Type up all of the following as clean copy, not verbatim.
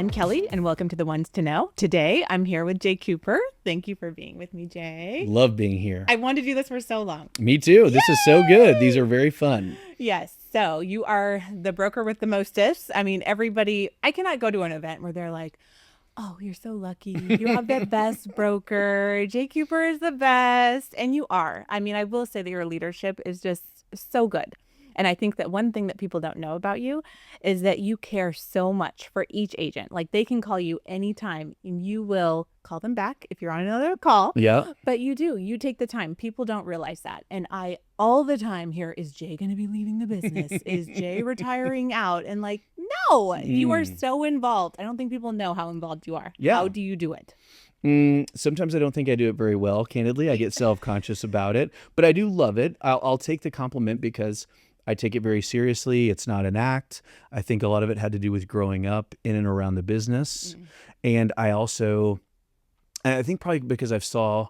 I'm Kelly, and welcome to The Ones to Know. Today, I'm here with J Kuper. Thank you for being with me, Jay. Love being here. I wanted to do this for so long. Me too. This is so good. These are very fun. Yes. So you are the broker with the mostest. I mean, everybody, I cannot go to an event where they're like, oh, you're so lucky. You have the best broker. J Kuper is the best. And you are. I mean, I will say that your leadership is just so good. And I think that one thing that people don't know about you is that you care so much for each agent. Like they can call you anytime and you will call them back if you're on another call. Yeah. But you do. You take the time. People don't realize that. And I all the time hear, is Jay going to be leaving the business? Is Jay retiring out? And like, no, you are so involved. I don't think people know how involved you are. Yeah. How do you do it? Sometimes I don't think I do it very well, candidly. I get self-conscious about it, but I do love it. I'll take the compliment because I take it very seriously. It's not an act. I think a lot of it had to do with growing up in and around the business. And I think probably because I've saw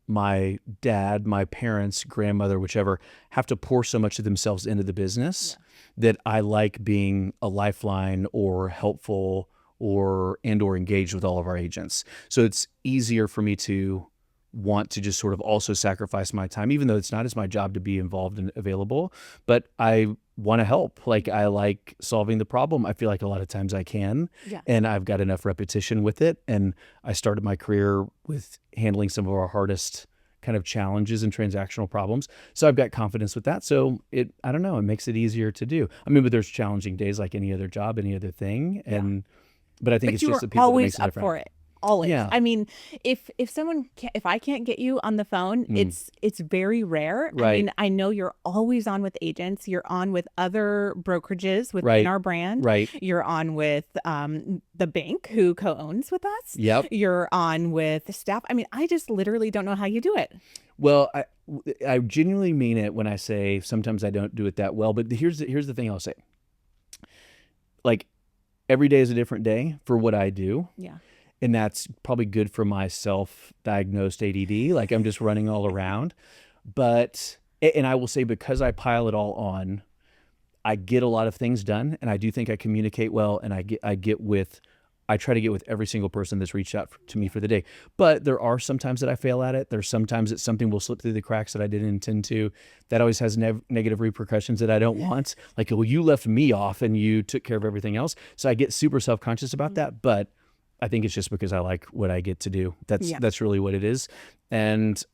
my dad, my parents, grandmother, whichever, have to pour so much of themselves into the business that I like being a lifeline or helpful or engaged with all of our agents. So it's easier for me to want to just sort of also sacrifice my time, even though it's not as my job to be involved and available, but I want to help. Like I like solving the problem. I feel like a lot of times I can, and I've got enough repetition with it. And I started my career with handling some of our hardest kind of challenges and transactional problems. So I've got confidence with that. So I don't know, it makes it easier to do. I mean, but there's challenging days like any other job, any other thing. But I think it's just the people that makes it different. Always up for it. Always. Yeah. I mean, if I can't get you on the phone, it's very rare. Right. I mean, I know you're always on with agents. You're on with other brokerages within our brand. Right. You're on with the bank who co-owns with us. Yep. You're on with staff. I mean, I just literally don't know how you do it. Well, I genuinely mean it when I say sometimes I don't do it that well. But here's the thing I'll say. Like every day is a different day for what I do. Yeah. And that's probably good for my self-diagnosed ADD. Like I'm just running all around. And I will say because I pile it all on, I get a lot of things done. And I do think I communicate well. And I try to get with every single person that's reached out to me for the day. But there are some times that I fail at it. There's sometimes that something will slip through the cracks that I didn't intend to. That always has negative repercussions that I don't want. Like, well, you left me off and you took care of everything else. So I get super self-conscious about that. But I think it's just because I like what I get to do. That's really what it is. And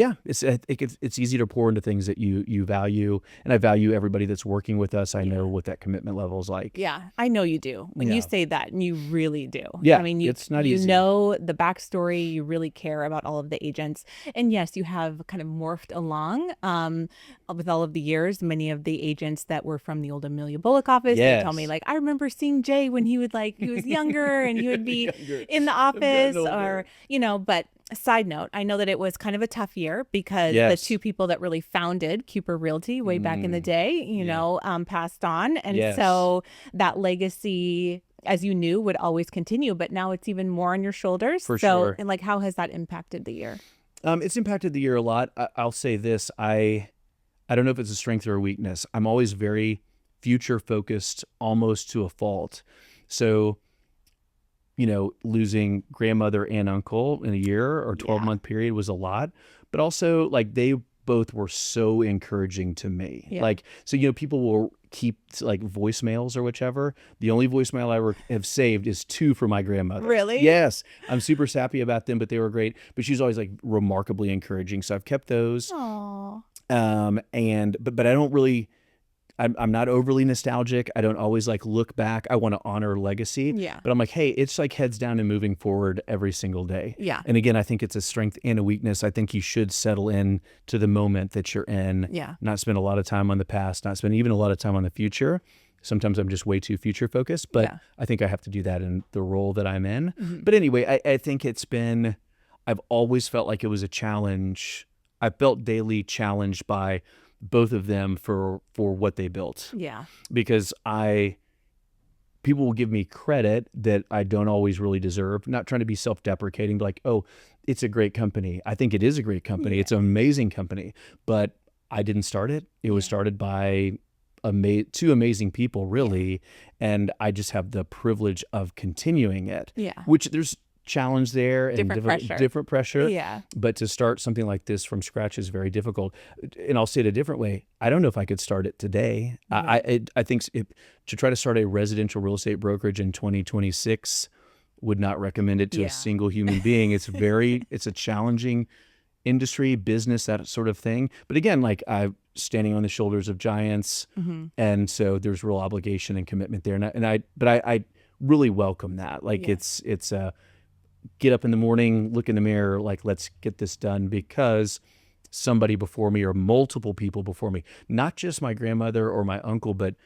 it's easy to pour into things that you value, and I value everybody that's working with us. I know what that commitment level is like. Yeah, I know you do. When you say that, and you really do. Yeah, I mean, it's not easy. You know the backstory. You really care about all of the agents, and yes, you have kind of morphed along with all of the years. Many of the agents that were from the old Amelia Bullock office, they tell me like, I remember seeing Jay when he was younger, and he would be in the office, or But side note, I know that it was kind of a tough year because the two people that really founded Kuper Realty way back in the day, passed on. And so that legacy, as you knew, would always continue. But now it's even more on your shoulders. For sure. And how has that impacted the year? It's impacted the year a lot. I'll say this. I don't know if it's a strength or a weakness. I'm always very future focused, almost to a fault. So losing grandmother and uncle in a year or 12-month period was a lot, but also they both were so encouraging to me. People will keep voicemails or whichever. The only voicemail I ever have saved is 2 for my grandmother. Really? Yes. I'm super sappy about them, but they were great. But she's always remarkably encouraging. So I've kept those. Aww. But I don't really, I'm not overly nostalgic. I don't always look back. I want to honor legacy. Yeah. But I'm hey, it's heads down and moving forward every single day. Yeah. And again, I think it's a strength and a weakness. I think you should settle in to the moment that you're in. Yeah. Not spend a lot of time on the past, not spend even a lot of time on the future. Sometimes I'm just way too future focused, but I think I have to do that in the role that I'm in. Mm-hmm. But anyway, I think I've always felt like it was a challenge. I felt daily challenged by both of them for what they built. Yeah. Because people will give me credit that I don't always really deserve. Not trying to be self-deprecating, but oh, it's a great company. I think it is a great company. Yeah. It's an amazing company, but I didn't start it. It was started by two amazing people, really, and I just have the privilege of continuing it. Yeah. Which there's challenge there and different pressure. Yeah. But to start something like this from scratch is very difficult. And I'll say it a different way. I don't know if I could start it today. I think to try to start a residential real estate brokerage in 2026, would not recommend it to a single human being. It's a challenging industry, business, that sort of thing. But again, like I'm standing on the shoulders of giants, and so there's real obligation and commitment there. But I really welcome that. Like it's get up in the morning, look in the mirror, like let's get this done, because somebody before me or multiple people before me, not just my grandmother or my uncle, but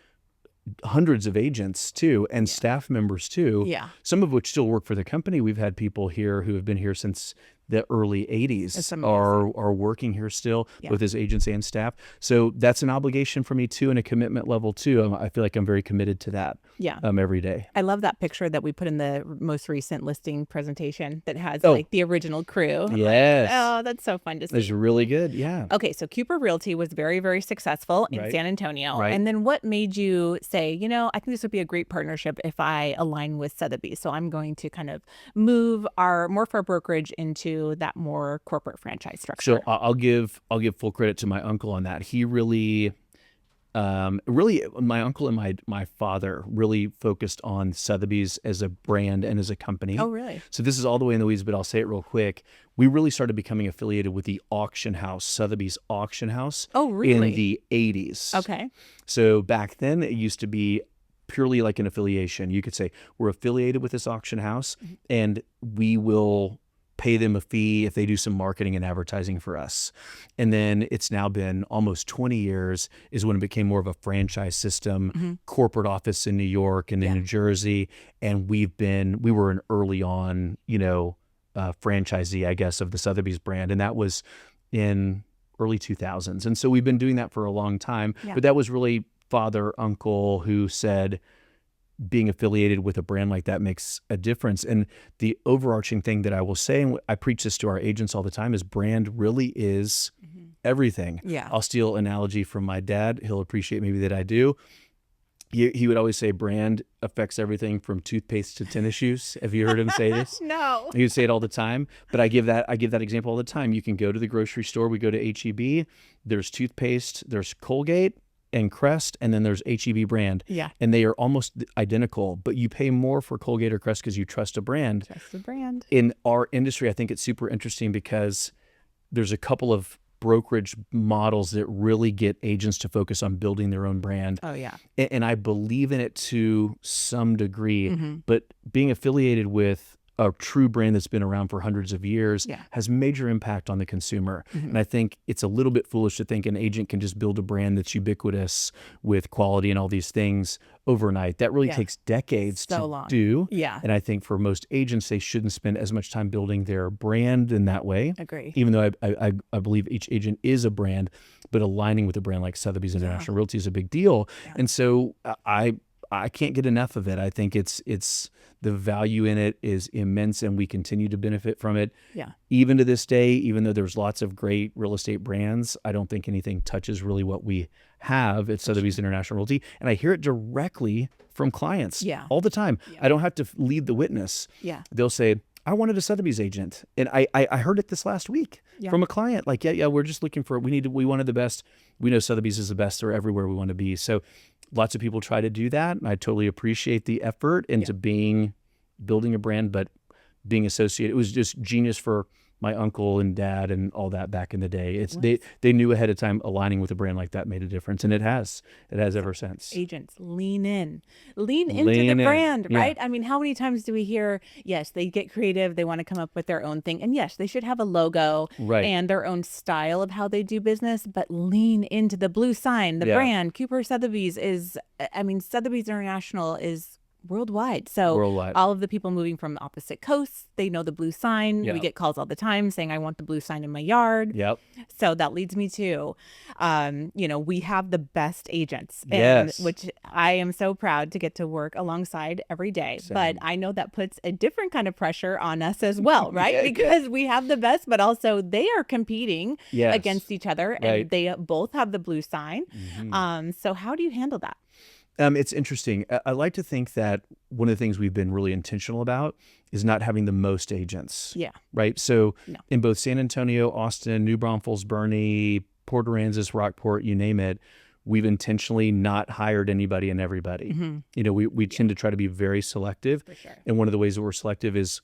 hundreds of agents too, and staff members too, some of which still work for the company. We've had people here who have been here since the early 80s are working here still, both as agents and staff. So that's an obligation for me too, and a commitment level too. I feel like I'm very committed to that every day. I love that picture that we put in the most recent listing presentation that has like the original crew. Yes. Oh, that's so fun to see. It's really good. Yeah. Okay, so Kuper Realty was very, very successful in San Antonio. And then what made you say, I think this would be a great partnership if I align with Sothebys. So I'm going to kind of morph our brokerage into that more corporate franchise structure. So I'll give full credit to my uncle on that. He really, my uncle and my father really focused on Sothebys as a brand and as a company. Oh, really? So this is all the way in the weeds, but I'll say it real quick. We really started becoming affiliated with the auction house, Sothebys Auction House. Oh, really? In the 80s. Okay. So back then it used to be purely like an affiliation. You could say we're affiliated with this auction house, and we will pay them a fee if they do some marketing and advertising for us. And then it's now been almost 20 years is when it became more of a franchise system, corporate office in New York and in New Jersey. And we were an early on, franchisee, I guess, of the Sotheby's brand. And that was in early 2000s. And so we've been doing that for a long time, but that was really father, uncle who said, being affiliated with a brand like that makes a difference. And the overarching thing that I will say, and I preach this to our agents all the time, is brand really is everything. Yeah. I'll steal an analogy from my dad. He'll appreciate maybe that I do. He would always say brand affects everything from toothpaste to tennis shoes. Have you heard him say this? No. He would say it all the time, but I give that example all the time. You can go to the grocery store. We go to H-E-B. There's toothpaste. There's Colgate and Crest, and then there's H-E-B brand. Yeah. And they are almost identical, but you pay more for Colgate or Crest because you trust a brand. Trust the brand. In our industry, I think it's super interesting because there's a couple of brokerage models that really get agents to focus on building their own brand. Oh, yeah. And I believe in it to some degree, but being affiliated with a true brand that's been around for hundreds of years has major impact on the consumer. And I think it's a little bit foolish to think an agent can just build a brand that's ubiquitous with quality and all these things overnight. That really takes decades to do. Yeah. And I think for most agents, they shouldn't spend as much time building their brand in that way. Agree. Even though I believe each agent is a brand, but aligning with a brand like Sotheby's International Realty is a big deal. And so I can't get enough of it. I think it's the value in it is immense, and we continue to benefit from it. Yeah. Even to this day, even though there's lots of great real estate brands, I don't think anything touches really what we have at Sotheby's International Realty. And I hear it directly from clients all the time. Yeah. I don't have to lead the witness. Yeah. They'll say, I wanted a Sotheby's agent. And I heard it this last week from a client. Like, we're just looking for, we wanted the best. We know Sotheby's is the best. They're everywhere we want to be. So lots of people try to do that. And I totally appreciate the effort into building a brand, but being associated. It was just genius for my uncle and dad and all that back in the day. They knew ahead of time aligning with a brand like that made a difference, and it has ever since. Agents, lean into the brand, right? I mean, how many times do we hear, yes, they get creative, they want to come up with their own thing, and yes, they should have a logo and their own style of how they do business, but lean into the blue sign, the brand. Kuper Sothebys Sothebys International is worldwide. So Worldwide. all of the people moving from opposite coasts, they know the blue sign. Yep. We get calls all the time saying, I want the blue sign in my yard. Yep. So that leads me to, we have the best agents, Yes. which I am so proud to get to work alongside every day. Same. But I know that puts a different kind of pressure on us as well, right? Because we have the best, but also they are competing against each other, and they both have the blue sign. So how do you handle that? It's interesting. I like to think that one of the things we've been really intentional about is not having the most agents. Yeah. Right. So in both San Antonio, Austin, New Braunfels, Bernie, Port Aransas, Rockport, you name it, we've intentionally not hired anybody and everybody. We tend to try to be very selective. For sure. And one of the ways that we're selective is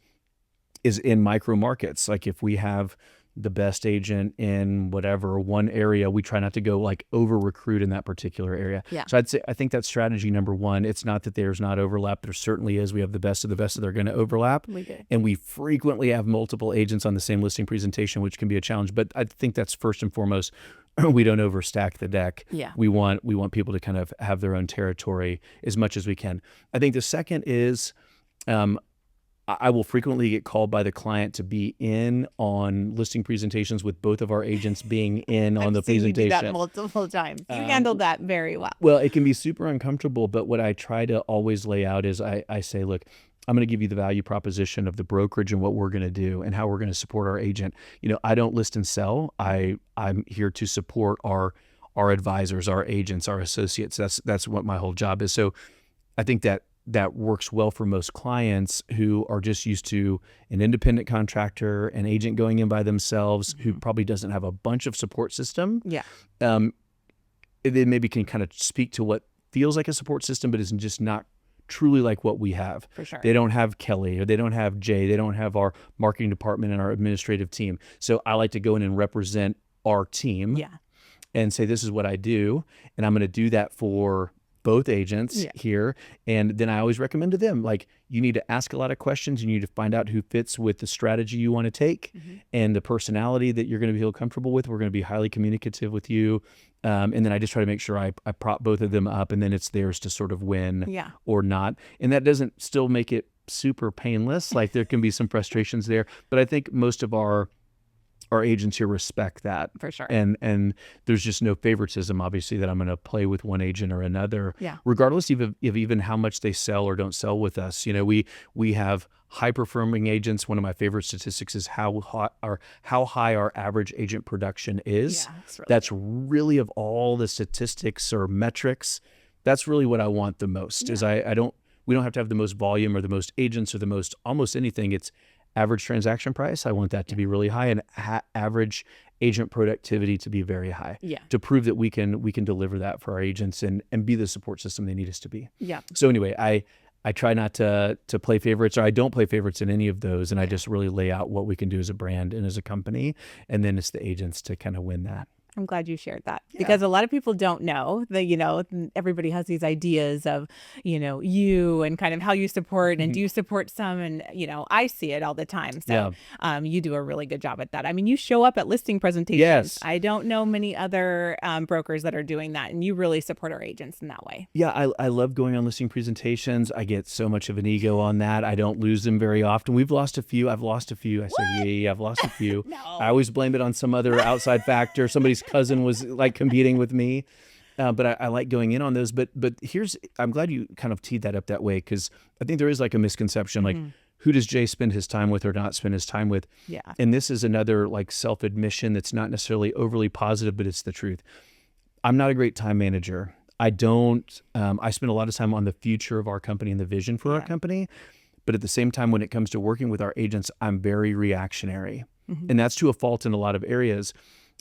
in micro markets. Like if we have the best agent in whatever one area, we try not to go like over recruit in that particular area. Yeah. So I think that's strategy number one. It's not that there's not overlap. There certainly is. We have the best of the best that are going to overlap. We do. And we frequently have multiple agents on the same listing presentation, which can be a challenge. But I think that's first and foremost, we don't overstack the deck. Yeah. We want people to kind of have their own territory as much as we can. I think the second is, I will frequently get called by the client to be in on listing presentations with both of our agents being in on the presentation. You do that multiple times. You handled that very well. Well, it can be super uncomfortable, but what I try to always lay out is I say, look, I'm going to give you the value proposition of the brokerage and what we're going to do and how we're going to support our agent. I don't list and sell. I'm here to support our advisors, our agents, our associates. That's what my whole job is. So I think that works well for most clients who are just used to an independent contractor, an agent going in by themselves, who probably doesn't have a bunch of support system. Yeah. They maybe can kind of speak to what feels like a support system, but is just not truly like what we have. For sure. They don't have Kelly, or they don't have Jay. They don't have our marketing department and our administrative team. So I like to go in and represent our team and say, this is what I do. And I'm going to do that for both agents here. And then I always recommend to them, like, you need to ask a lot of questions. You need to find out who fits with the strategy you want to take and the personality that you're going to feel comfortable with. We're going to be highly communicative with you. And then I just try to make sure I prop both of them up, and then it's theirs to sort of win or not. And that doesn't still make it super painless. Like there can be some frustrations there, but I think most of our agents here respect that. For sure. And there's just no favoritism, obviously, that I'm going to play with one agent or another, regardless of even how much they sell or don't sell with us. We have high-performing agents. One of my favorite statistics is how high our average agent production is. Yeah, that's really of all the statistics or metrics, that's really what I want the most. Is we don't have to have the most volume or the most agents or the most almost anything. It's average transaction price. I want that to be really high, and average agent productivity to be very high. To prove that we can deliver that for our agents and be the support system they need us to be. So anyway, I try not to play favorites, or I don't play favorites in any of those, and I just really lay out what we can do as a brand and as a company, and then it's the agents to kind of win that. I'm glad you shared that, because a lot of people don't know that, everybody has these ideas of, you and kind of how you support, and do you support some, and, I see it all the time. So you do a really good job at that. I mean, you show up at listing presentations. Yes. I don't know many other brokers that are doing that, and you really support our agents in that way. Yeah, I love going on listing presentations. I get so much of an ego on that. I don't lose them very often. We've lost a few. I've lost a few. I said, I've lost a few. No. I always blame it on some other outside factor. Somebody's cousin was like competing with me, but I like going in on those. But I'm glad you kind of teed that up that way, because I think there is like a misconception, like who does Jay spend his time with or not spend his time with? Yeah. And this is another like self-admission that's not necessarily overly positive, but it's the truth. I'm not a great time manager. I spend a lot of time on the future of our company and the vision for our company. But at the same time, when it comes to working with our agents, I'm very reactionary. And that's to a fault in a lot of areas.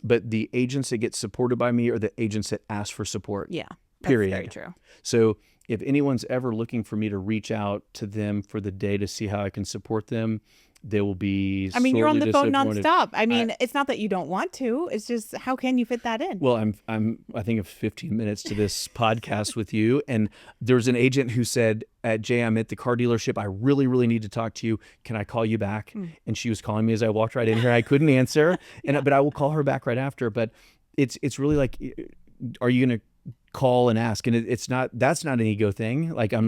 But the agents that get supported by me are the agents that ask for support. Yeah, period. That's very true. So if anyone's ever looking for me to reach out to them for the day to see how I can support them, they will be you're on the phone disappointed. nonstop. I mean, it's not that you don't want to. It's just, how can you fit that in? Well, I think of 15 minutes to this podcast with you, and there's an agent who said, Jay, I'm at the car dealership. I really, really need to talk to you. Can I call you back? And she was calling me as I walked right in here. I couldn't answer, but I will call her back right after. But it's really like, are you going to call and ask. And that's not an ego thing. Like I'm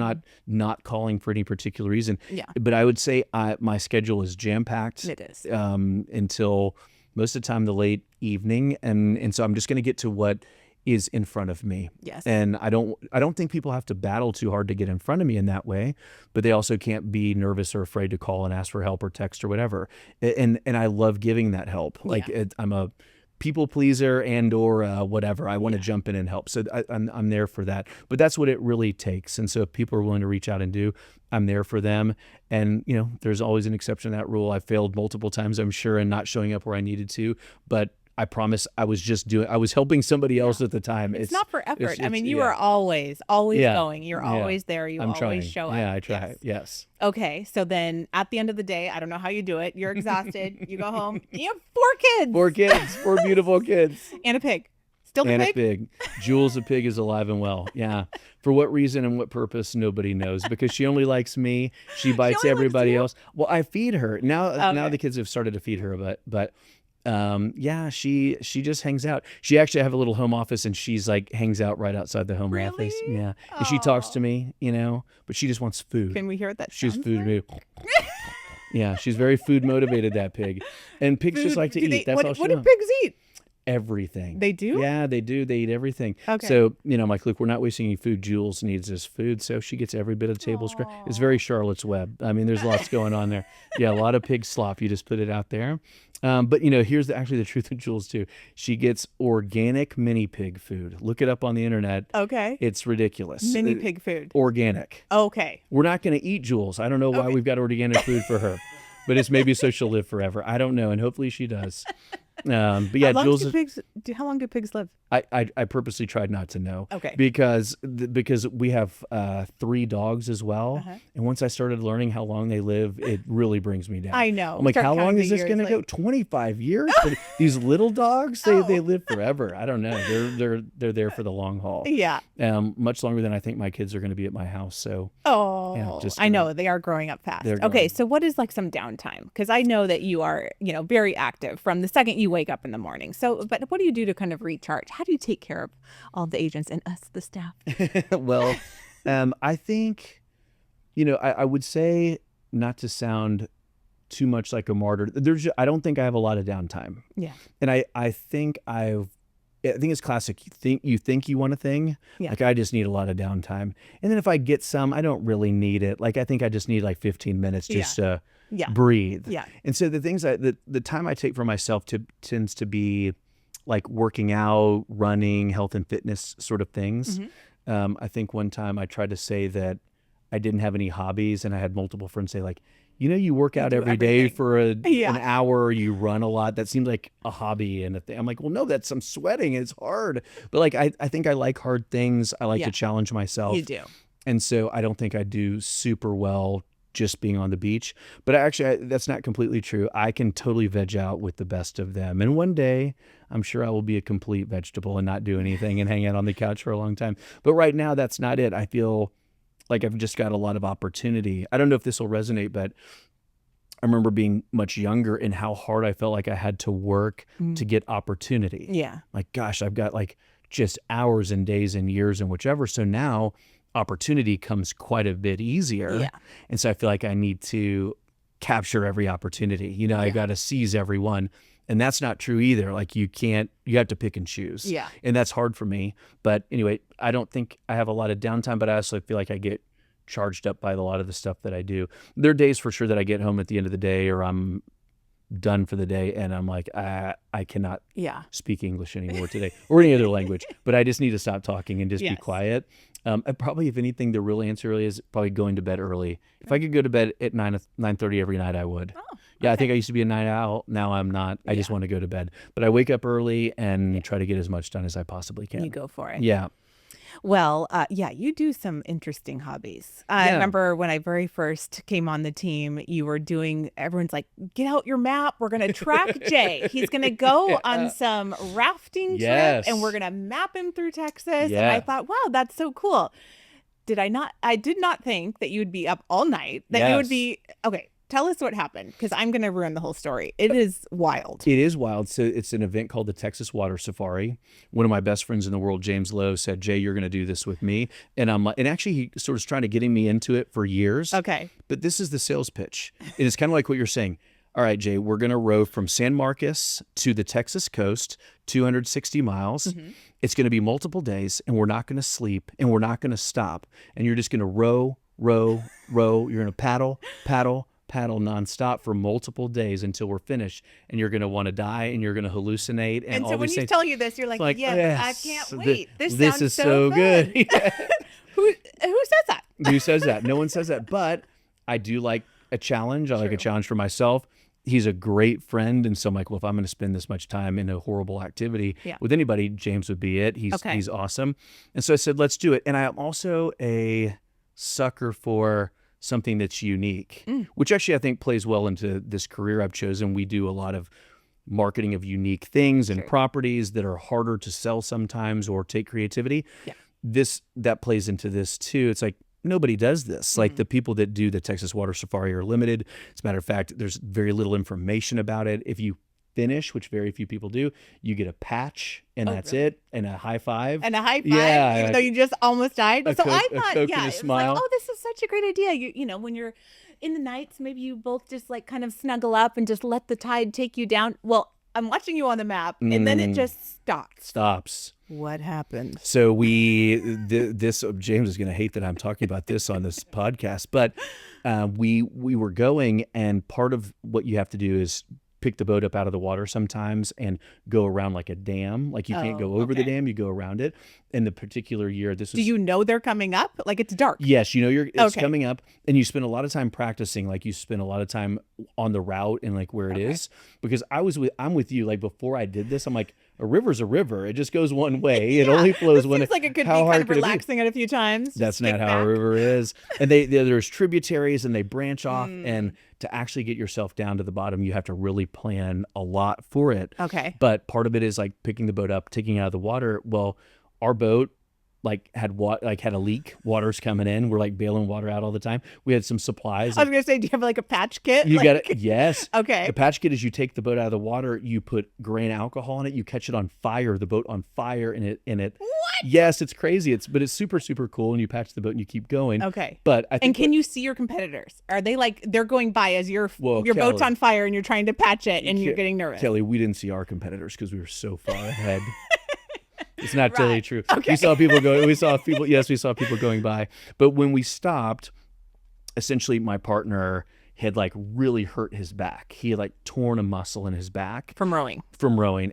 not calling for any particular reason. Yeah. But I would say my schedule is jam-packed. It is. Until most of the time the late evening. And so I'm just going to get to what is in front of me. Yes. And I don't think people have to battle too hard to get in front of me in that way, but they also can't be nervous or afraid to call and ask for help or text or whatever. And I love giving that help. Like I'm a people pleaser and or whatever. I want to jump in and help. So I'm there for that. But that's what it really takes. And so if people are willing to reach out and do, I'm there for them. And, there's always an exception to that rule. I failed multiple times, I'm sure, and not showing up where I needed to. But I promise I was helping somebody else at the time. It's not for effort. I mean, you are always going. You're always there. You I'm always trying. show up. Yeah, I try. Yes. Okay. So then at the end of the day, I don't know how you do it. You're exhausted. You go home. You have 4 kids. 4 kids. 4 beautiful kids. And a pig. Still the and pig? a pig. Jules the pig is alive and well. Yeah. For what reason and what purpose, nobody knows. Because she only likes me. She bites everybody else. Well, I feed her. Now the kids have started to feed her, but she just hangs out. She actually, I have a little home office and she's like hangs out right outside the home office. Yeah. And she talks to me, but she just wants food. Can we hear what that She's sounds food. like? Yeah, she's very food motivated, that pig. And pigs just like to eat. That's all she wants. What do pigs eat? Everything. They do? Yeah, they do. They eat everything. Okay. So, I'm like, look, we're not wasting any food. Jules needs this food. So she gets every bit of the table scrap. It's very Charlotte's Web. I mean, there's lots going on there. Yeah, a lot of pig slop. You just put it out there. But, here's actually the truth with Jules, too. She gets organic mini pig food. Look it up on the internet. Okay. It's ridiculous. Mini pig food. Organic. Okay. We're not going to eat Jules. I don't know why we've got organic food for her. But it's maybe so she'll live forever. I don't know. And hopefully she does. But yeah, how long do pigs live? I purposely tried not to know. Okay. Because we have 3 dogs as well. Uh-huh. And once I started learning how long they live, it really brings me down. I know. I'm like, how long is this going to go? 25 years? These little dogs, they live forever. I don't know. They're there for the long haul. Yeah. Much longer than I think my kids are going to be at my house. So. I know they are growing up fast. Okay. So what is like some downtime? Because I know that you are, very active from the second you wake up in the morning. So, but what do you do to kind of recharge? How do you take care of all the agents and us, the staff? Well, I think, I would say, not to sound too much like a martyr, I don't think I have a lot of downtime. Yeah. And I think it's classic. You think you want a thing. Yeah. Like I just need a lot of downtime. And then if I get some, I don't really need it. Like I think I just need like 15 minutes just to breathe. Yeah. And so the things the time I take for myself tends to be like working out, running, health and fitness sort of things. Mm-hmm. I think one time I tried to say that I didn't have any hobbies, and I had multiple friends say like, you work out every day for an hour, you run a lot. That seems like a hobby and a thing. I'm like, well, no, I'm sweating. It's hard. But like, I think I like hard things. I like to challenge myself. You do. And so I don't think I do super well just being on the beach. But that's not completely true. I can totally veg out with the best of them. And one day, I'm sure I will be a complete vegetable and not do anything and hang out on the couch for a long time. But right now, that's not it. I feel like I've just got a lot of opportunity. I don't know if this will resonate, but I remember being much younger and how hard I felt like I had to work to get opportunity. Yeah. Like, gosh, I've got like just hours and days and years and whichever. So now opportunity comes quite a bit easier. Yeah. And so I feel like I need to capture every opportunity. I got to seize every one. And that's not true either. Like you have to pick and choose. Yeah. And that's hard for me. But anyway, I don't think I have a lot of downtime, but I also feel like I get charged up by a lot of the stuff that I do. There are days for sure that I get home at the end of the day or I'm done for the day and I'm like, I cannot speak English anymore today or any other language, but I just need to stop talking and just be quiet. Probably, if anything, the real answer really is probably going to bed early. If I could go to bed at 9:30 every night, I would. Oh, yeah, I think I used to be a night owl. Now I'm not. I just want to go to bed. But I wake up early and try to get as much done as I possibly can. You go for it. Yeah. Well, you do some interesting hobbies. I remember when I very first came on the team, you were everyone's like, get out your map. We're going to track Jay. He's going to go on some rafting trip and we're going to map him through Texas. And I thought, wow, that's so cool. I did not think that you would be up all night, that you would be, okay, Tell us what happened, because I'm going to ruin the whole story. It is wild. It is wild. So it's an event called the Texas Water Safari. One of my best friends in the world, James Lowe, said, Jay, you're going to do this with me. And I'm like, and actually he sort of was trying to getting me into it for years. Okay. But this is the sales pitch. It is kind of like what you're saying. All right, Jay, we're going to row from San Marcos to the Texas coast, 260 miles. Mm-hmm. It's going to be multiple days, and we're not going to sleep, and we're not going to stop. And you're just going to row. You're going to paddle nonstop for multiple days until we're finished, and you're going to want to die, and you're going to hallucinate. And so when he's telling you this, you're like, yes, I can't wait. This sounds is so good. Who says that? Who says that? No one says that. But I do like a challenge. I like a challenge for myself. He's a great friend, and so I'm like, well, if I'm going to spend this much time in a horrible activity with anybody, James would be it. He's awesome. And so I said, let's do it. And I am also a sucker for something that's unique, which actually I think plays well into this career I've chosen. We do a lot of marketing of unique things and properties that are harder to sell sometimes or take creativity. Yeah. That plays into this too. It's like, nobody does this. Like the people that do the Texas Water Safari are limited. As a matter of fact, there's very little information about it. If you finish, which very few people do, you get a patch, and that's it, and a high five. And a high five, yeah, even though you just almost died. So I thought, it was like, oh, this is such a great idea. You know, when you're in the nights, maybe you both just like kind of snuggle up and just let the tide take you down. Well, I'm watching you on the map, and then it just stops. What happened? So James is going to hate that I'm talking about this on this podcast, but we were going, and part of what you have to do is pick the boat up out of the water sometimes and go around like a dam. Like you can't go over the dam, you go around it. In the particular year, this was... Do you know they're coming up? Like it's dark. Yes, you know it's coming up, and you spend a lot of time practicing. Like you spend a lot of time on the route and like where it is. Because I'm with you. Like before I did this, I'm like, a river's a river. It just goes one way. It only flows one way. Seems like it could be kind of relaxing it a few times. That's not how a river is. And there's tributaries, and they branch off. And to actually get yourself down to the bottom, you have to really plan a lot for it. Okay. But part of it is like picking the boat up, taking it out of the water. Well, our boat had a leak. Water's coming in. We're like bailing water out all the time. We had some supplies. I was gonna say, do you have like a patch kit? You got it. Yes. Okay. The patch kit is you take the boat out of the water, you put grain alcohol in it, you catch it on fire, the boat on fire in it. What? Yes, it's crazy. But it's super, super cool, and you patch the boat and you keep going. Okay. But I think and can you see your competitors? Are they like they're going by as your boat's on fire and you're trying to patch it and you're getting nervous? Kelly, we didn't see our competitors because we were so far ahead. It's not totally true. Okay. We saw people going by. But when we stopped, essentially my partner had like really hurt his back. He had like torn a muscle in his back. From rowing.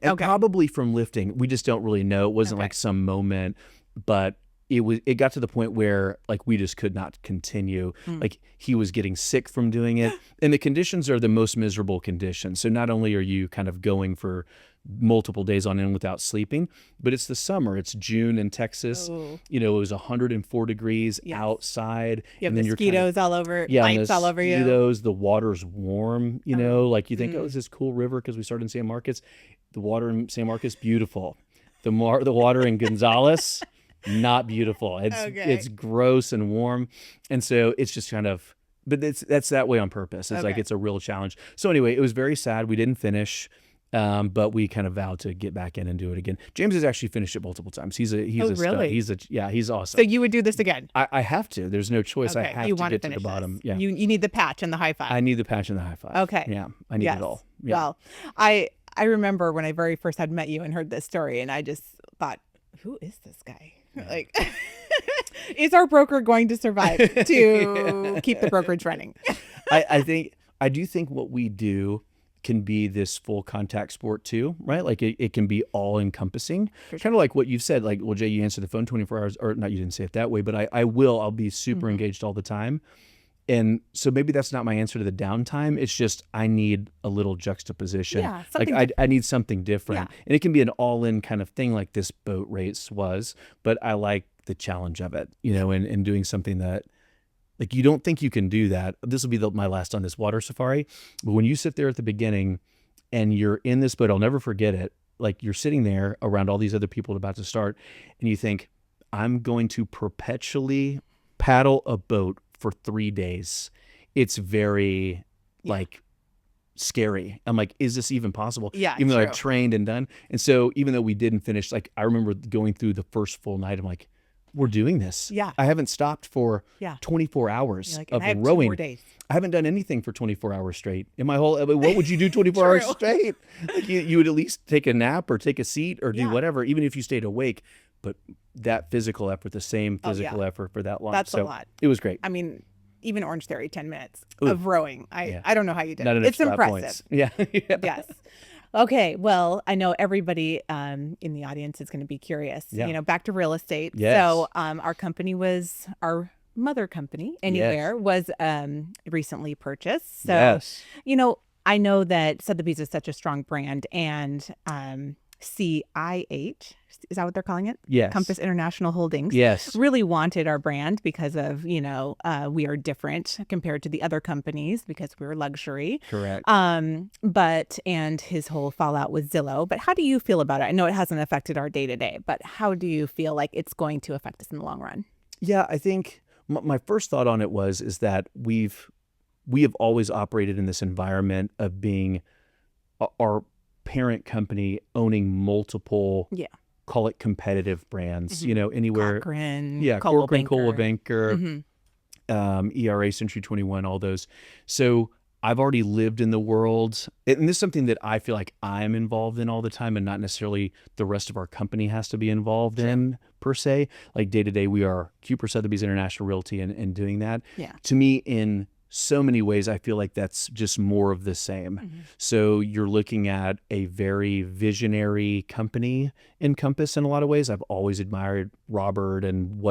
And probably from lifting. We just don't really know. It wasn't like some moment, but it got to the point where like we just could not continue. Like he was getting sick from doing it. And the conditions are the most miserable conditions. So not only are you kind of going for multiple days on end without sleeping, but it's the summer. It's June in Texas. Ooh. You know, it was 104 degrees outside. You have and then mosquitoes all over, bites all over you. The water's warm, you know, like you think, oh, it's this cool river because we started in San Marcos. The water in San Marcos, beautiful. The water in Gonzales, not beautiful. It's gross and warm. And so it's just kind of, but that's that way on purpose. It's like, it's a real challenge. So anyway, it was very sad. We didn't finish. But we kind of vowed to get back in and do it again. James has actually finished it multiple times. He's a really? stud. He's awesome. So you would do this again? I have to. There's no choice. I have to get to the bottom. This. Yeah. You need the patch and the high five. I need the patch and the high five. Okay. Yeah. I need it all. Yeah. Well, I remember when I very first had met you and heard this story, and I just thought, who is this guy? Yeah. Like, is our broker going to survive to keep the brokerage running? I do think what we do can be this full contact sport too, right? Like it can be all encompassing, kind of like what you've said, like, well, Jay, you answer the phone 24 hours, or not, you didn't say it that way, but I'll be super engaged all the time. And so maybe that's not my answer to the downtime. It's just, I need a little juxtaposition. Yeah, like I need something different. Yeah. And it can be an all-in kind of thing like this boat race was, but I like the challenge of it, you know, and doing something that, like, you don't think you can do that. This will be my last on this water safari. But when you sit there at the beginning and you're in this boat, I'll never forget it. Like, you're sitting there around all these other people about to start, and you think, I'm going to perpetually paddle a boat for 3 days. It's very like scary. I'm like, is this even possible? Yeah, even though true. I've trained and done. And so even though we didn't finish, like I remember going through the first full night, I'm like, we're doing this. Yeah. I haven't stopped for Yeah. 24 hours Like, of and I have 2 rowing. more days. I haven't done anything for 24 hours straight in my whole, I mean, what would you do 24 hours True. straight? Like you would at least take a nap or take a seat or do Yeah. whatever, even if you stayed awake. But that physical effort, the same physical yeah. effort for that long. That's so a lot. it was great. I mean, even Orange Theory, 10 minutes Ooh. of rowing. I don't know how you did Not it. enough It's flat impressive. points. Yeah. Yeah. Yes. Okay. Well, I know everybody in the audience is going to be curious. Yeah. You know, back to real estate. Yes. So our company was our mother company, Anywhere, was recently purchased. So, Yes. you know, I know that Sothebys is such a strong brand, and CIH, is that what they're calling it? Yes. Compass International Holdings. Yes. Really wanted our brand because of, you know, we are different compared to the other companies because we're luxury. Correct. And his whole fallout with Zillow. But how do you feel about it? I know it hasn't affected our day to day, but how do you feel like it's going to affect us in the long run? Yeah, I think my first thought on it is that we have always operated in this environment of being our parent company owning multiple, call it competitive brands, you know, anywhere. Corcoran, Coldwell Banker, ERA, Century 21, all those. So I've already lived in the world, and this is something that I feel like I'm involved in all the time and not necessarily the rest of our company has to be involved in per se. Like day to day, we are Kuper Sothebys International Realty and doing that. Yeah. To me, in so many ways, I feel like that's just more of the same. So you're looking at a very visionary company in Compass in a lot of ways. I've always admired Robert and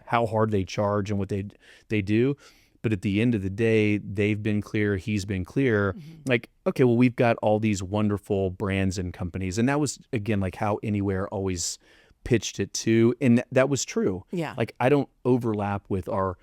how hard they charge and what they do. But at the end of the day, they've been clear, he's been clear. Like, okay, well, we've got all these wonderful brands and companies. And that was, again, like how Anywhere always pitched it too. And that was true. Yeah. Like, I don't overlap with our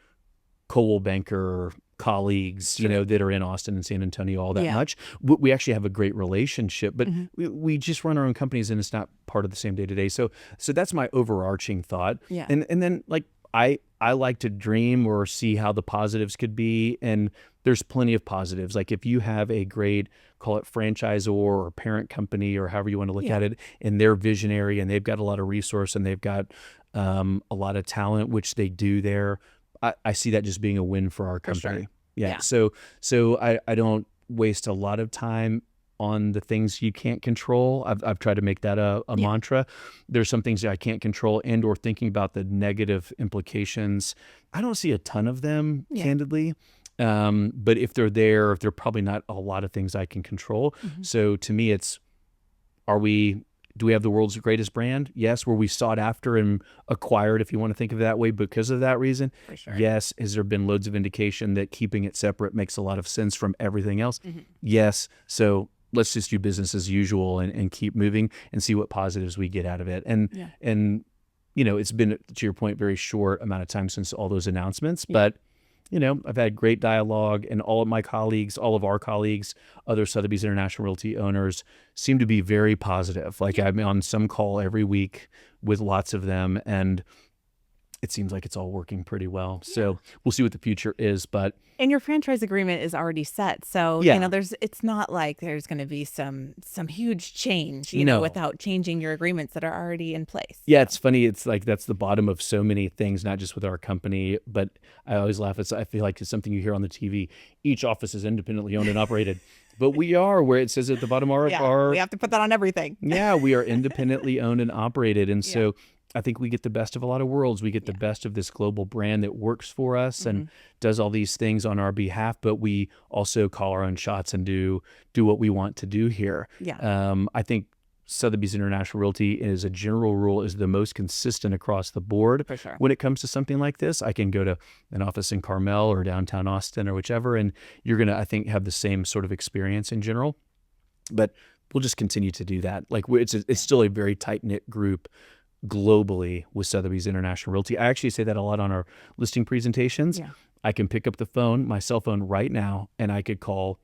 Coldwell Banker colleagues, you know, that are in Austin and San Antonio all that much. We actually have a great relationship, but we just run our own companies and it's not part of the same day to day. So that's my overarching thought. Yeah. And then like, I like to dream or see how the positives could be. And there's plenty of positives. Like if you have a great, call it franchisor or parent company or however you want to look at it, and they're visionary and they've got a lot of resource and they've got a lot of talent, which they do there. I see that just being a win for our company. Yeah. So I don't waste a lot of time on the things you can't control. I've tried to make that a mantra. There's some things that I can't control and or thinking about the negative implications. I don't see a ton of them, candidly. But if they're there, if they're probably not a lot of things I can control. So to me, it's, do we have the world's greatest brand? Yes. Were we sought after and acquired, if you want to think of it that way, because of that reason? For sure. Yes. Has there been loads of indication that keeping it separate makes a lot of sense from everything else? Yes. So let's just do business as usual and keep moving and see what positives we get out of it. And you know, it's been, to your point, very short amount of time since all those announcements, but you know, I've had great dialogue, and all of our colleagues, other Sotheby's International Realty owners seem to be very positive. Like I'm on some call every week with lots of them, and it seems like it's all working pretty well. So we'll see what the future is, but. And your franchise agreement is already set. So, you know, it's not like there's going to be some huge change, you know, without changing your agreements that are already in place. Yeah. It's funny. It's like, that's the bottom of so many things, not just with our company, but I always laugh. I feel like it's something you hear on the TV. Each office is independently owned and operated, but we are, where it says at the bottom of our, we have to put that on everything. Yeah. We are independently owned and operated. And so I think we get the best of a lot of worlds. We get the best of this global brand that works for us and does all these things on our behalf, but we also call our own shots and do what we want to do here. Yeah. I think Sotheby's International Realty, as a general rule, is the most consistent across the board. For sure. When it comes to something like this. I can go to an office in Carmel or downtown Austin or whichever, and you're going to, I think, have the same sort of experience in general. But we'll just continue to do that. Like it's still a very tight-knit group globally with Sotheby's International Realty. I actually say that a lot on our listing presentations. Yeah. I can pick up the phone, my cell phone right now, and I could call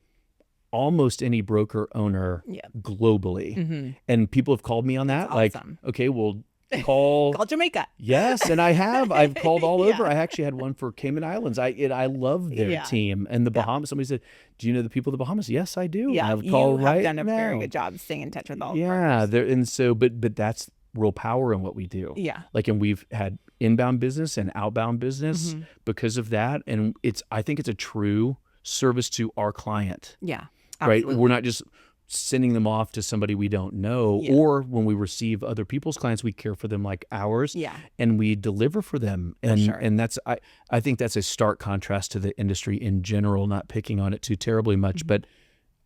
almost any broker owner globally. And people have called me on that. That's like, awesome. okay, well, call. Call Jamaica. Yes, and I've called all over. I actually had one for Cayman Islands. I love their team. And the Bahamas, somebody said, do you know the people of the Bahamas? Yes, I do. Yeah, I'll you call have right done a very now. good job staying in touch with all Yeah, brokers. and so, but that's real power in what we do. Yeah. Like, and we've had inbound business and outbound business because of that. And I think it's a true service to our client. Yeah, right? absolutely. We're not just sending them off to somebody we don't know, or when we receive other people's clients, we care for them like ours, and we deliver for them. And and that's I think that's a stark contrast to the industry in general, not picking on it too terribly much, but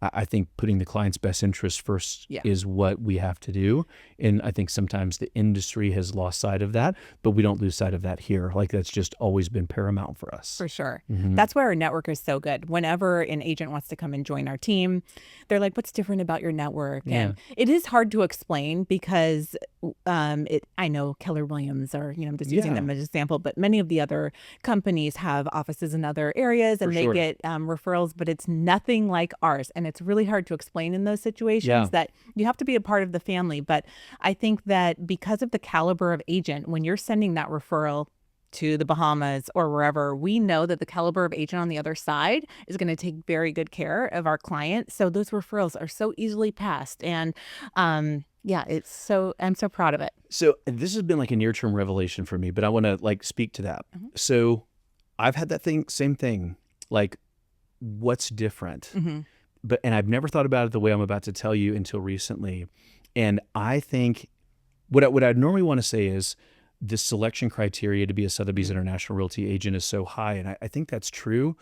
I think putting the client's best interest first is what we have to do. And I think sometimes the industry has lost sight of that, but we don't lose sight of that here. Like, that's just always been paramount for us. For sure. That's why our network is so good. Whenever an agent wants to come and join our team, they're like, what's different about your network? And it is hard to explain because I know Keller Williams, or, I'm just using them as an example, but many of the other companies have offices in other areas and they get referrals, but it's nothing like ours. And it's really hard to explain in those situations that you have to be a part of the family. But I think that because of the caliber of agent, when you're sending that referral to the Bahamas or wherever, we know that the caliber of agent on the other side is going to take very good care of our client. So those referrals are so easily passed. And I'm so proud of it. So this has been like a near-term revelation for me, but I want to like speak to that. So I've had that same thing, like, what's different? And I've never thought about it the way I'm about to tell you until recently. And I think what I'd normally want to say is the selection criteria to be a Sotheby's International Realty agent is so high. And I think that's true.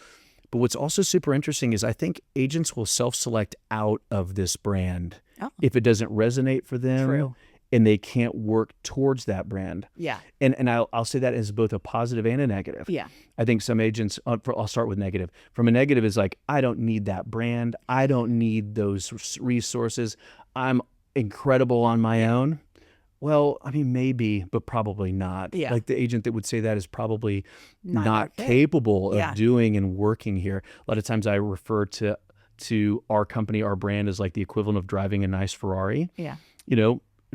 But what's also super interesting is I think agents will self-select out of this brand if it doesn't resonate for them and they can't work towards that brand. Yeah. And I'll say that as both a positive and a negative. Yeah. I think some agents, I'll start with negative. From a negative is like, I don't need that brand. I don't need those resources. I'm incredible on my own. Well, I mean, maybe, but probably not. Yeah. Like, the agent that would say that is probably not capable of doing and working here. A lot of times I refer to our company, our brand, as like the equivalent of driving a nice Ferrari. Yeah.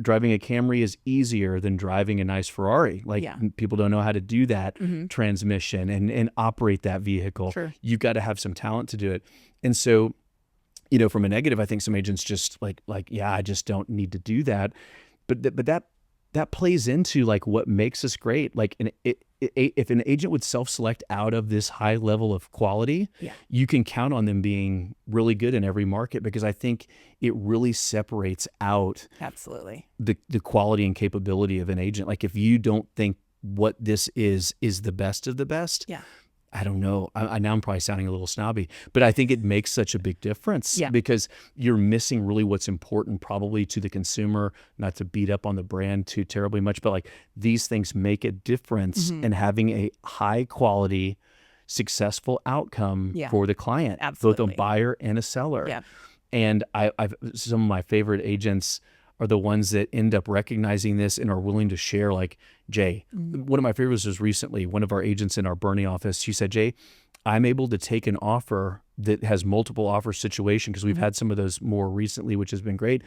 Driving a Camry is easier than driving a nice Ferrari. Like, people don't know how to do that transmission and operate that vehicle. Sure. You've got to have some talent to do it. And so, from a negative, I think some agents just like, I just don't need to do that. But that plays into like what makes us great. Like, if an agent would self-select out of this high level of quality, you can count on them being really good in every market, because I think it really separates out the quality and capability of an agent. Like, if you don't think what this is the best of the best, I don't know. Now I'm probably sounding a little snobby, but I think it makes such a big difference because you're missing really what's important probably to the consumer, not to beat up on the brand too terribly much, but like, these things make a difference in having a high quality, successful outcome for the client, both a buyer and a seller. Yeah. And I've some of my favorite agents are the ones that end up recognizing this and are willing to share. Like, Jay, one of my favorites was recently, one of our agents in our Bernie office, she said, Jay, I'm able to take an offer that has multiple offer situation, because we've had some of those more recently, which has been great.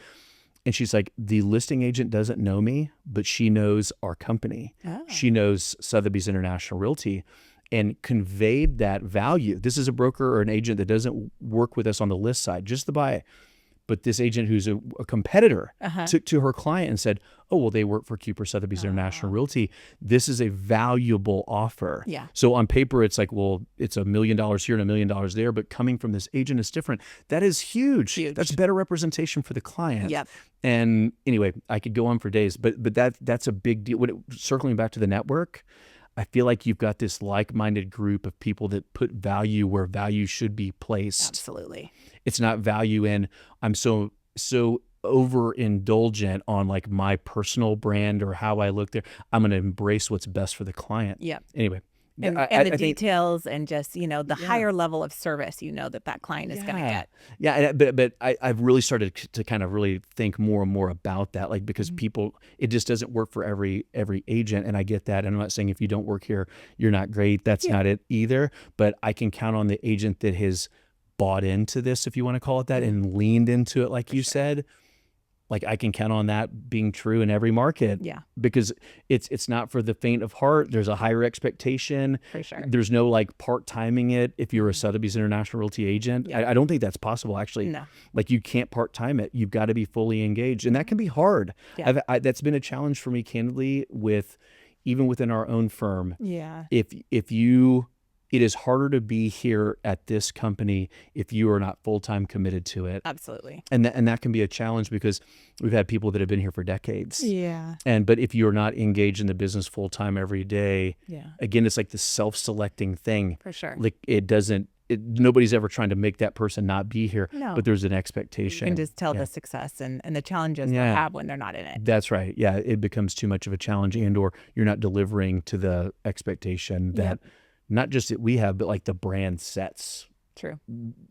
And she's like, the listing agent doesn't know me, but she knows our company. She knows Sotheby's International Realty, and conveyed that value. This is a broker or an agent that doesn't work with us on the list side, just the buy. But this agent, who's a competitor, took to her client and said, oh, well, they work for Kuper Sotheby's International Realty. This is a valuable offer. Yeah. So on paper, it's like, well, it's $1 million here and $1 million there, but coming from this agent is different. That is huge. That's better representation for the client. Yep. And anyway, I could go on for days, but that's a big deal. Circling back to the network, I feel like you've got this like-minded group of people that put value where value should be placed. Absolutely. It's not value in, I'm so overindulgent on like my personal brand or how I look there. I'm going to embrace what's best for the client. Yeah. Anyway. And the details and just, the higher level of service, that client is going to get. Yeah. But I've really started to kind of really think more and more about that, like, because people, it just doesn't work for every agent. And I get that. And I'm not saying if you don't work here, you're not great. That's not it either. But I can count on the agent that has bought into this, if you want to call it that, and leaned into it, like you said. like I can count on that being true in every market. Yeah. Because it's not for the faint of heart. There's a higher expectation. For sure. There's no like part-timing it if you're a Sotheby's International Realty agent. Yeah. I don't think that's possible, actually. No. Like you can't part-time it. You've got to be fully engaged. And that can be hard. Yeah. That's been a challenge for me, candidly, even within our own firm. Yeah. It is harder to be here at this company if you are not full-time committed to it. Absolutely. And that can be a challenge because we've had people that have been here for decades. Yeah. But if you're not engaged in the business full-time every day, again, it's like this self-selecting thing. For sure. Like nobody's ever trying to make that person not be here, but there's an expectation. You can just tell the success and the challenges they have when they're not in it. That's right. Yeah, it becomes too much of a challenge, or you're not delivering to the expectation that not just that we have, but like the brand sets. True.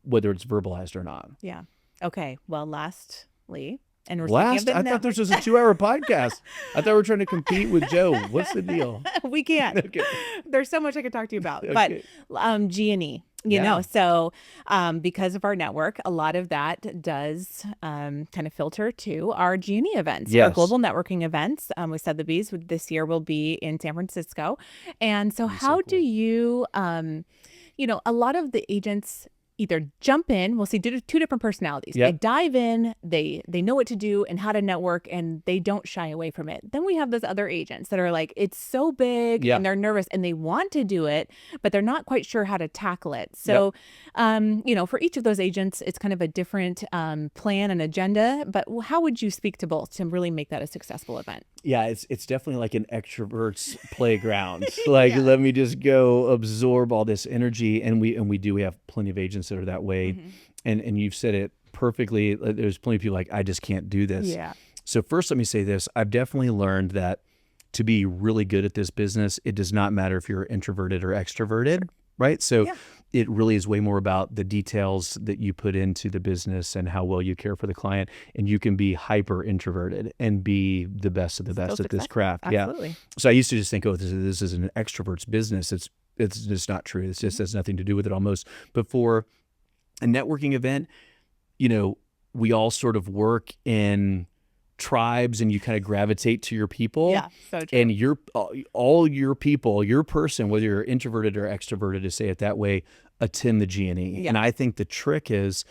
Whether it's verbalized or not. Yeah. Okay. Well, lastly, and we're I thought this was a 2-hour podcast. I thought we were trying to compete with Joe. What's the deal? We can't. Okay. There's so much I could talk to you about. Okay. But G&E, you know, so because of our network, a lot of that does kind of filter to our G&E events, our global networking events with Sotheby's. This year will be in San Francisco. And so how do you, a lot of the agents either jump in, we'll see two different personalities. They dive in, they know what to do and how to network, and they don't shy away from it. Then we have those other agents that are like, it's so big and they're nervous and they want to do it, but they're not quite sure how to tackle it. So, for each of those agents, it's kind of a different plan and agenda, but how would you speak to both to really make that a successful event? Yeah, it's definitely like an extrovert's playground. Like, let me just go absorb all this energy. And we have plenty of agents that are that way. And you've said it perfectly. There's plenty of people like, I just can't do this. Yeah. So first, let me say this. I've definitely learned that to be really good at this business, it does not matter if you're introverted or extroverted, right? So it really is way more about the details that you put into the business and how well you care for the client. And you can be hyper introverted and be the best of the best at this craft. Absolutely. Yeah. So I used to just think, this is an extrovert's business. It's just not true. It just has nothing to do with it almost. But for a networking event, we all sort of work in tribes and you kind of gravitate to your people. Yeah, so true. And all your people, your person, whether you're introverted or extroverted, to say it that way, attend the G&E. Yeah. And I think the trick is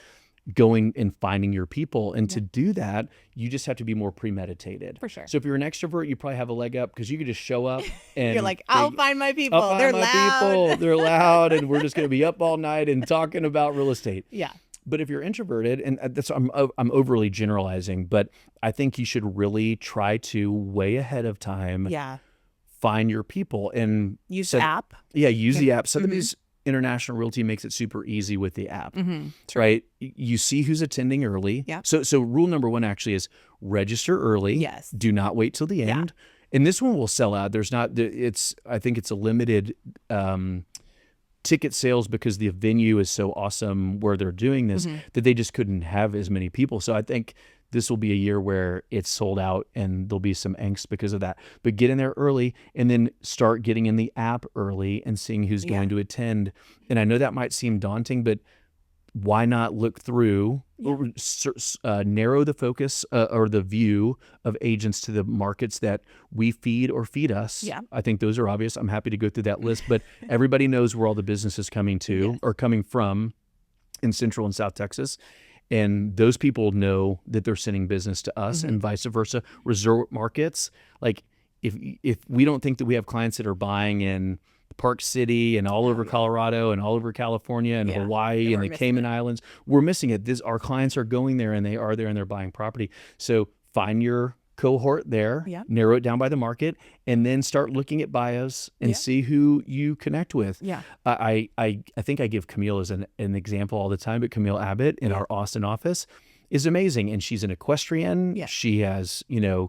going and finding your people. And to do that, you just have to be more premeditated. For sure. So if you're an extrovert, you probably have a leg up because you could just show up and you're like, I'll find my people. They're loud. People. They're loud and we're just going to be up all night and talking about real estate. Yeah. But if you're introverted, and that's I'm overly generalizing, but I think you should really try to way ahead of time find your people and use the app. Yeah, use the app. Sotheby's International Realty makes it super easy with the app, right? You see who's attending early. Yeah. So rule number 1 actually is register early. Yes. Do not wait till the end. And this one will sell out. I think it's a limited ticket sales because the venue is so awesome where they're doing this that they just couldn't have as many people. So I think this will be a year where it's sold out and there'll be some angst because of that. But get in there early and then start getting in the app early and seeing who's going to attend. And I know that might seem daunting, but why not look through or narrow the focus or the view of agents to the markets that we feed or feed us? Yeah. I think those are obvious. I'm happy to go through that list, but everybody knows where all the business is coming to or coming from in Central and South Texas. And those people know that they're sending business to us and vice versa. Resort markets, like if we don't think that we have clients that are buying in Park City and all over Colorado and all over California and Hawaii and the Cayman Islands, we're missing it. Our clients are going there and they are there and they're buying property. So find your cohort there, narrow it down by the market, and then start looking at bios and see who you connect with. Yeah. I think I give Camille as an example all the time, but Camille Abbott in our Austin office is amazing. And she's an equestrian. Yeah. She has,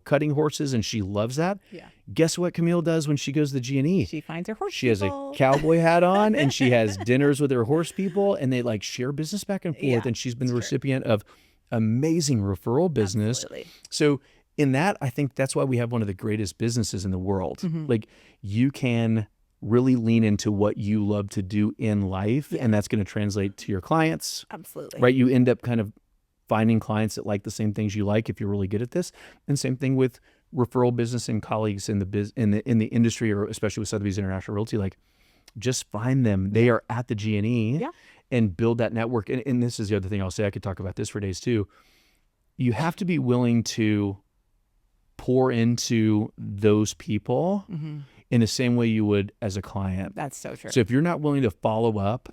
cutting horses and she loves that. Yeah. Guess what Camille does when she goes to the G&E? She finds her horse She has a cowboy hat on and she has dinners with her horse people and they like share business back and forth. And she's been the recipient of amazing referral business. Absolutely. So in that, I think that's why we have one of the greatest businesses in the world. Like you can really lean into what you love to do in life and that's going to translate to your clients. Absolutely. Right? You end up kind of finding clients that like the same things you like if you're really good at this. And same thing with referral business and colleagues in the industry, or especially with Sotheby's International Realty. Like, just find them. They are at the G&E and build that network. And this is the other thing I'll say. I could talk about this for days too. You have to be willing to pour into those people in the same way you would as a client. That's so true. So if you're not willing to follow up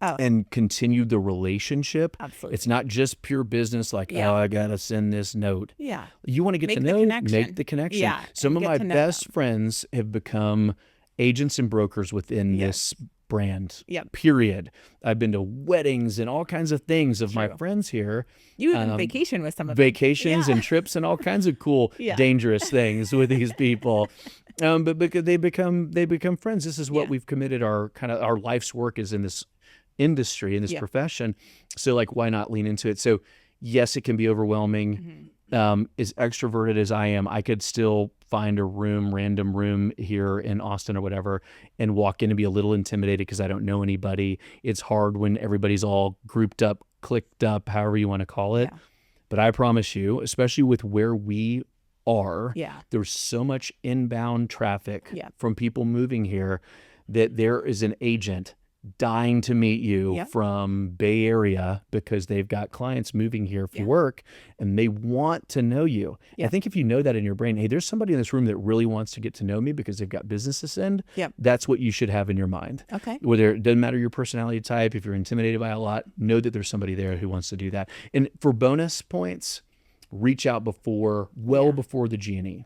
and continue the relationship, it's not just pure business like, oh, I got to send this note. Yeah. You want to get to know, make the connection. Yeah. Some of my best friends have become agents and brokers within this brand, period. I've been to weddings and all kinds of things of my friends here. You even vacation with some of them. Vacations and trips and all kinds of cool, dangerous things with these people. But because they become friends. This is what we've committed our life's work is in this industry, in this profession. So like, why not lean into it? So yes, it can be overwhelming. As extroverted as I am, I could still find a random room here in Austin or whatever, and walk in and be a little intimidated because I don't know anybody. It's hard when everybody's all grouped up, clicked up, however you want to call it. But I promise you, especially with where we are, there's so much inbound traffic from people moving here that there is an agent dying to meet you from Bay Area because they've got clients moving here for work and they want to know you. I think if you know that in your brain, hey, there's somebody in this room that really wants to get to know me because they've got business to send. That's what you should have in your mind. Whether it doesn't matter your personality type, if you're intimidated by a lot, know that there's somebody there who wants to do that. And for bonus points, reach out before the G&E.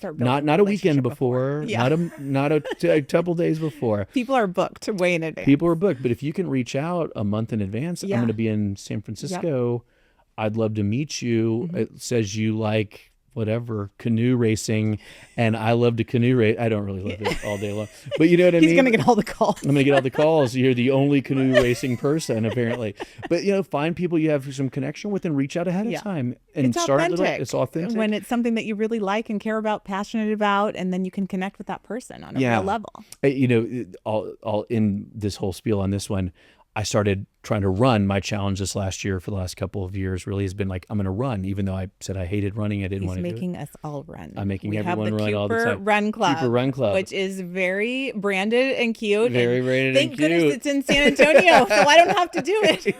Not a weekend before, not a couple days before. People are booked way in advance. People are booked, but if you can reach out a month in advance, I'm going to be in San Francisco. I'd love to meet you. It says you like whatever, canoe racing, and I love to canoe race. I don't really love it all day long, but you know what I mean? He's going to get all the calls. I'm going to get all the calls. You're the only canoe racing person, apparently. But, find people you have some connection with and reach out ahead of time. And it's start authentic. It's authentic. When it's something that you really like and care about, passionate about, and then you can connect with that person on a real level. I'll end this whole spiel on this one. I started trying to run. My challenge this last year for the last couple of years really has been like, I'm going to run, even though I said I hated running. I didn't want to do it. He's making us all run. I'm making everyone run all the time. Kuper Run Club, which is very branded and cute. Very branded and cute. Thank goodness it's in San Antonio, so I don't have to do it.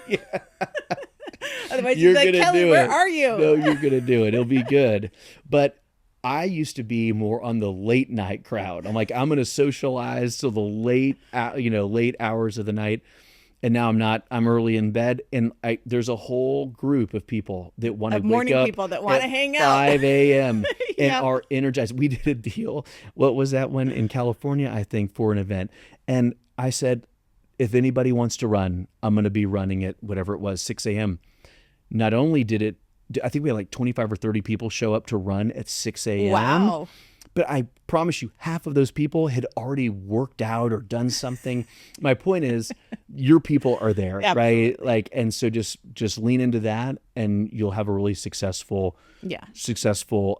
Otherwise, you're like, Kelly, where are you? No, you're going to do it. It'll be good. But I used to be more on the late night crowd. I'm like, I'm going to socialize till the late hours of the night. And now I'm not. I'm early in bed, and there's a whole group of people that want to wake morning up people that want to hang out 5 a.m. and are energized. We did a deal. What was that one in California? I think for an event, and I said, if anybody wants to run, I'm going to be running at whatever it was, 6 a.m. Not only did it, I think we had like 25 or 30 people show up to run at 6 a.m. Wow. But I promise you, half of those people had already worked out or done something. My point is, your people are there, right? Like, and so just lean into that, and you'll have a really successful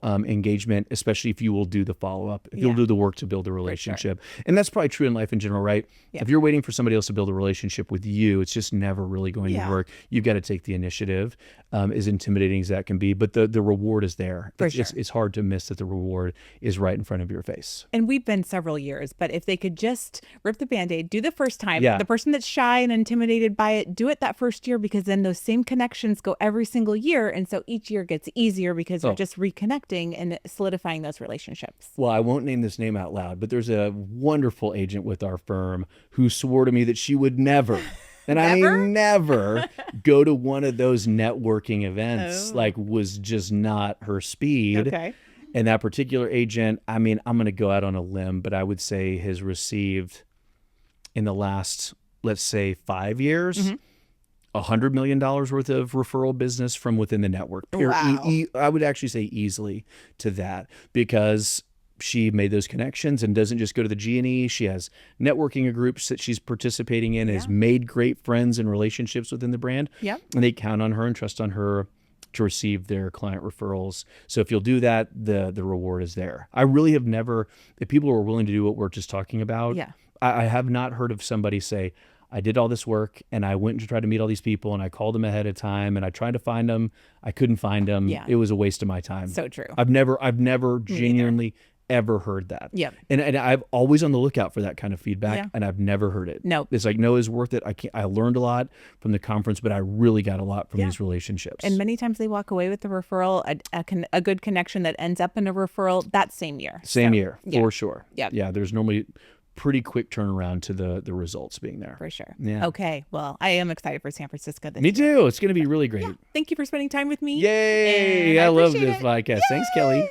engagement, especially if you will do the follow-up, if you'll do the work to build a relationship. Sure. And that's probably true in life in general, right? If you're waiting for somebody else to build a relationship with you, it's just never really going to work. You've got to take the initiative, as intimidating as that can be, but the reward is there. It's hard to miss that the reward is right in front of your face. And we've been several years, but if they could just rip the Band-Aid, do the first time, the person that's shy and intimidated by it, do it that first year, because then those same connections go every single year. And so each year gets easier because you're just reconnecting and solidifying those relationships. Well, I won't name this name out loud, but there's a wonderful agent with our firm who swore to me that she would never, and I mean never, go to one of those networking events. Like, was just not her speed. Okay. And that particular agent, I mean, I'm going to go out on a limb, but I would say has received in the last, let's say 5 years, $100 million worth of referral business from within the network. Wow. I would actually say easily to that, because she made those connections and doesn't just go to the G&E. She has networking groups that she's participating in, has made great friends and relationships within the brand. And they count on her and trust on her to receive their client referrals. So if you'll do that, the reward is there. I really have never, if people are willing to do what we're just talking about, I have not heard of somebody say, I did all this work and I went to try to meet all these people and I called them ahead of time and I tried to find them. I couldn't find them. Yeah. It was a waste of my time. So true. I've never genuinely ever heard that. Yep. And I'm always on the lookout for that kind of feedback, Yeah. and I've never heard it. Nope. It's like, no, it's worth it. I learned a lot from the conference, but I really got a lot from these relationships. And many times they walk away with a referral, a good connection that ends up in a referral that same year. Same year, for sure. Yep. Yeah, there's normally pretty quick turnaround to the results being there. For sure. Yeah. Okay. Well, I am excited for San Francisco this Me year. too. It's going to be really great. Yeah. Thank you for spending time with me. Yay. And I love appreciate this it. podcast. Yay. Thanks, Kelly.